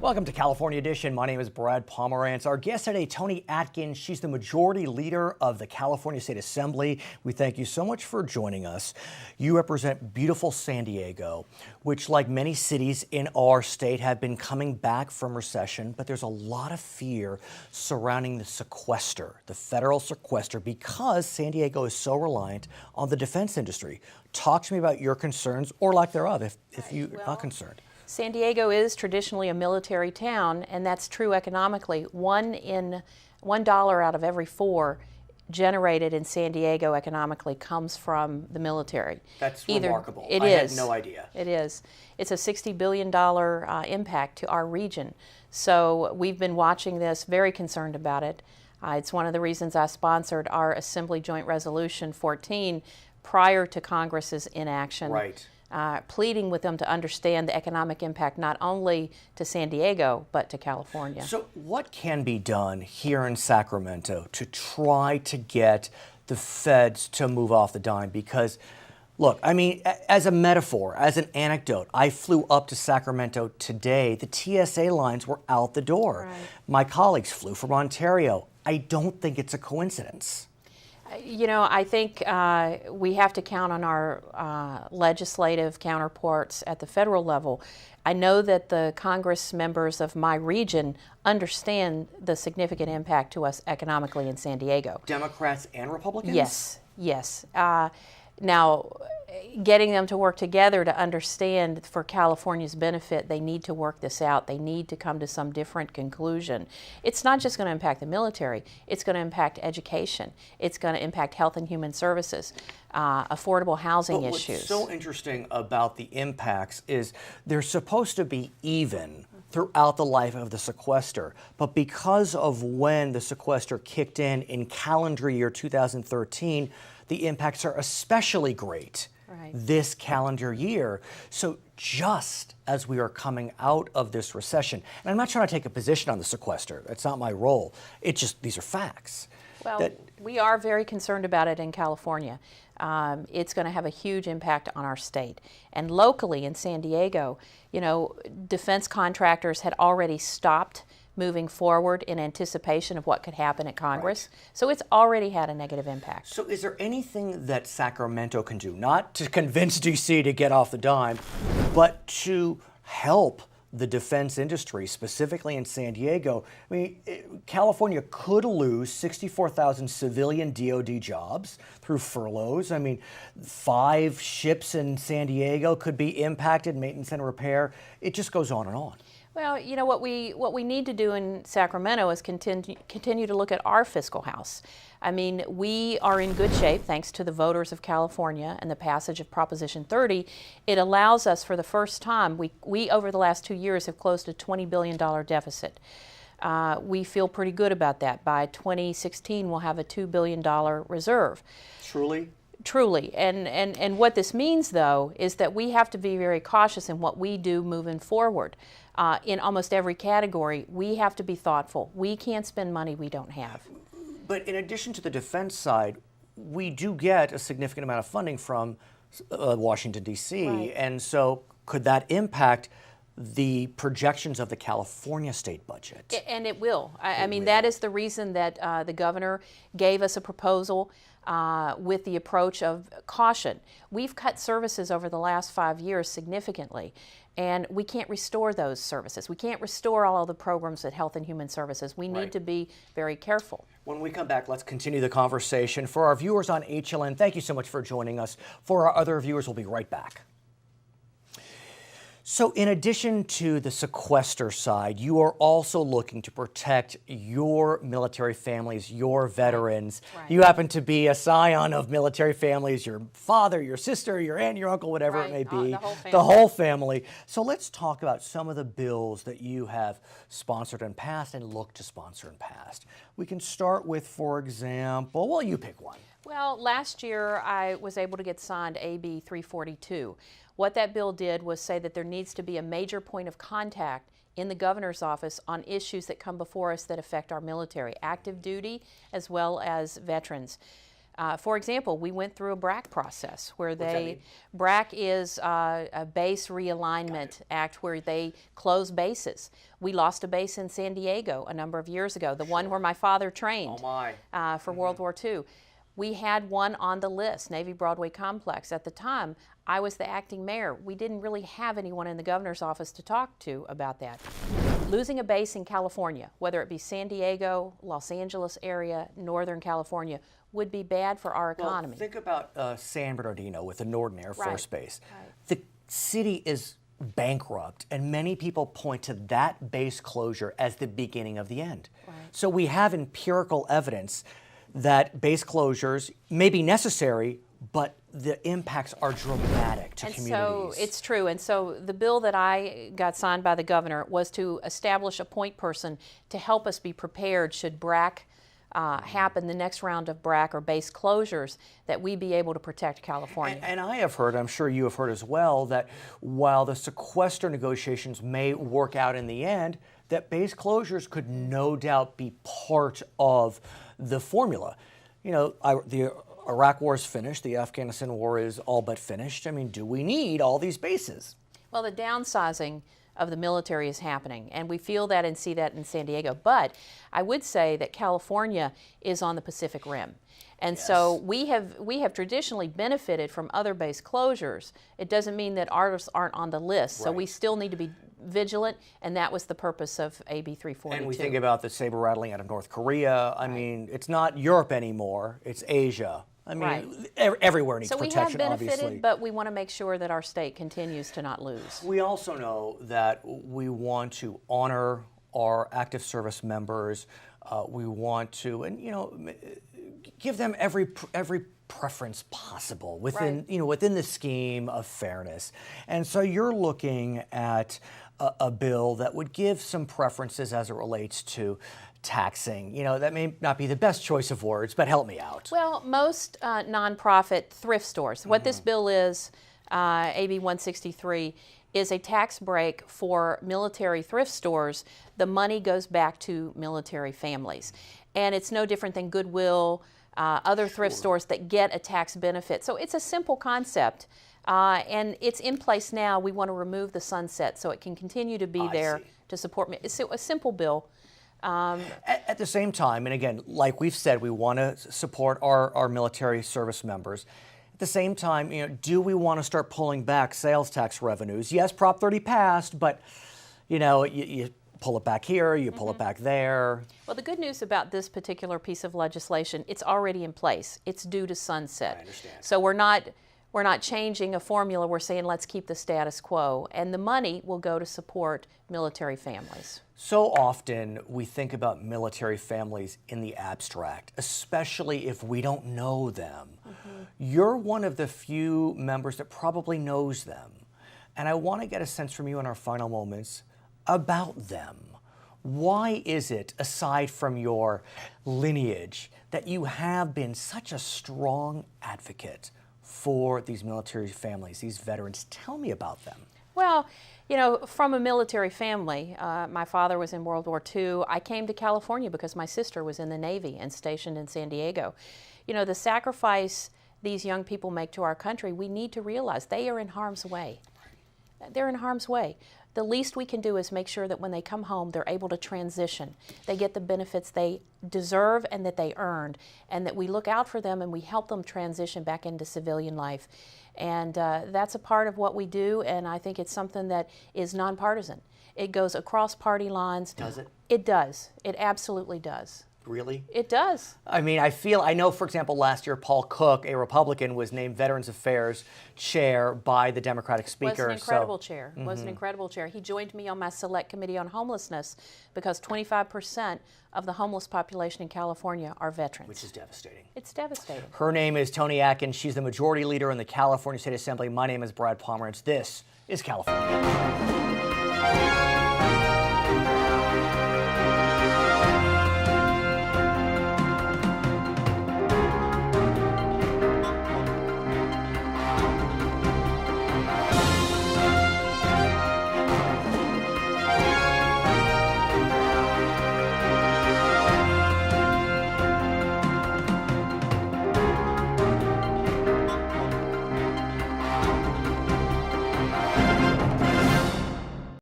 Welcome to California Edition. My name is Brad Pomerantz. Our guest today, Tony Atkins. She's the majority leader of the California State Assembly. We thank you so much for joining us. You represent beautiful San Diego, which, like many cities in our state, have been coming back from recession, but there's a lot of fear surrounding the sequester, the federal sequester, because San Diego is so reliant on the defense industry. Talk to me about your concerns, or lack thereof, if you're not concerned. San Diego is traditionally a military town, and that's true economically. $1 out of every 4 generated in San Diego economically comes from the military. That's remarkable. I had no idea. It is. It's a $60 billion impact to our region. So we've been watching this, very concerned about it. It's one of the reasons I sponsored our Assembly Joint Resolution 14 prior to Congress's inaction. Right. Pleading with them to understand the economic impact not only to San Diego, but to California. So what can be done here in Sacramento to try to get the feds to move off the dime? Because, look, I mean, as a metaphor, as an anecdote, I flew up to Sacramento today. The TSA lines were out the door. Right. My colleagues flew from Ontario. I don't think it's a coincidence. You know, I think we have to count on our legislative counterparts at the federal level. I know that the Congress members of my region understand the significant impact to us economically in San Diego. Democrats and Republicans? Yes. Now, getting them to work together to understand for California's benefit, they need to work this out. They need to come to some different conclusion. It's not just going to impact the military. It's going to impact education. It's going to impact health and human services, affordable housing issues. What's so interesting about the impacts is they're supposed to be even throughout the life of the sequester. But because of when the sequester kicked in calendar year 2013, the impacts are especially great this calendar year. So just as we are coming out of this recession, and I'm not trying to take a position on the sequester, that's not my role, it's just, these are facts. Well, we are very concerned about it in California. It's going to have a huge impact on our state. And locally in San Diego, you know, defense contractors had already stopped moving forward in anticipation of what could happen at Congress. Right. So it's already had a negative impact. So is there anything that Sacramento can do, not to convince DC to get off the dime, but to help the defense industry, specifically in San Diego? I mean, California could lose 64,000 civilian DoD jobs through furloughs. I mean, 5 ships in San Diego could be impacted, maintenance and repair. It just goes on and on. Well, you know, what we need to do in Sacramento is continue to look at our fiscal house. I mean, we are in good shape thanks to the voters of California and the passage of Proposition 30. It allows us for the first time, we over the last 2 years have closed a $20 billion deficit. We feel pretty good about that. By 2016, we'll have a $2 billion reserve. Truly? Truly. And what this means, though, is that we have to be very cautious in what we do moving forward. In almost every category, we have to be thoughtful. We can't spend money we don't have. But in addition to the defense side, we do get a significant amount of funding from Washington, D.C. Right. And so could that impact the projections of the California state budget? And it will. I mean, that is the reason that the governor gave us a proposal with the approach of caution. We've cut services over the last 5 years significantly, and we can't restore those services. We can't restore all of the programs at Health and Human Services. We need to be very careful. When we come back, let's continue the conversation. For our viewers on HLN, thank you so much for joining us. For our other viewers, we'll be right back. So in addition to the sequester side, you are also looking to protect your military families, your veterans. Right. You happen to be a scion of military families, your father, your sister, your aunt, your uncle, whatever it may be. The whole family. So let's talk about some of the bills that you have sponsored and passed and look to sponsor and passed. We can start with, for example, well, you pick one. Well, last year I was able to get signed AB 342. What that bill did was say that there needs to be a major point of contact in the governor's office on issues that come before us that affect our military, active duty as well as veterans. For example, we went through a BRAC process where mean? BRAC is a base realignment act where they close bases. We lost a base in San Diego a number of years ago, the one where my father trained for World War II. We had one on the list, Navy Broadway Complex. At the time, I was the acting mayor. We didn't really have anyone in the governor's office to talk to about that. Losing a base in California, whether it be San Diego, Los Angeles area, Northern California, would be bad for our economy. Well, think about San Bernardino with the Norden Air Force Base. Right. The city is bankrupt, and many people point to that base closure as the beginning of the end. Right. So we have empirical evidence that base closures may be necessary, but the impacts are dramatic to communities. So it's true. And so the bill that I got signed by the governor was to establish a point person to help us be prepared should BRAC happen, the next round of BRAC or base closures, that we be able to protect California. And I have heard, I'm sure you have heard as well, that while the sequester negotiations may work out in the end, that base closures could no doubt be part of the formula. You know, the Iraq war is finished, the Afghanistan war is all but finished. I mean, do we need all these bases? Well, the downsizing of the military is happening, and we feel that and see that in San Diego. But I would say that California is on the Pacific Rim. And so we have traditionally benefited from other base closures. It doesn't mean that ours aren't on the list. So we still need to be vigilant, and that was the purpose of AB 342. And we think about the saber rattling out of North Korea. I mean, it's not Europe anymore, it's Asia. I mean, everywhere needs protection, obviously. So we have benefited, but we want to make sure that our state continues to not lose. We also know that we want to honor our active service members. We want to, and you know, give them every preference possible within within the scheme of fairness. And so you're looking at a bill that would give some preferences as it relates to taxing. You know, that may not be the best choice of words, but help me out. Well, most nonprofit thrift stores, what this bill is, AB 163, is a tax break for military thrift stores. The money goes back to military families. And it's no different than Goodwill, other thrift stores that get a tax benefit. So it's a simple concept. And it's in place now. We want to remove the sunset so it can continue to be there to support me. It's a simple bill. At the same time, and again, like we've said, we want to support our military service members. At the same time, you know, do we want to start pulling back sales tax revenues? Yes, Prop 30 passed, but you know, you pull it back here, you pull it back there. Well, the good news about this particular piece of legislation, it's already in place. It's due to sunset. I understand. So we're not changing a formula. We're saying let's keep the status quo, and the money will go to support military families. So often we think about military families in the abstract, especially if we don't know them. You're one of the few members that probably knows them. And I want to get a sense from you in our final moments about them. Why is it, aside from your lineage, that you have been such a strong advocate for these military families, these veterans? Tell me about them. Well, you know, from a military family, my father was in World War II. I came to California because my sister was in the Navy and stationed in San Diego. You know, the sacrifice these young people make to our country, we need to realize they are in harm's way. They're in harm's way. The least we can do is make sure that when they come home, they're able to transition. They get the benefits they deserve and that they earned, and that we look out for them and we help them transition back into civilian life. And that's a part of what we do, and I think it's something that is nonpartisan. It goes across party lines. Does it? It does. It absolutely does. Really? It does. I mean, I know, for example, last year Paul Cook, a Republican, was named Veterans Affairs Chair by the Democratic Speaker. Was an incredible chair. Was an incredible chair. He joined me on my Select Committee on Homelessness because 25% of the homeless population in California are veterans. Which is devastating. It's devastating. Her name is Toni Atkins. She's the Majority Leader in the California State Assembly. My name is Brad Pomerantz. This is California.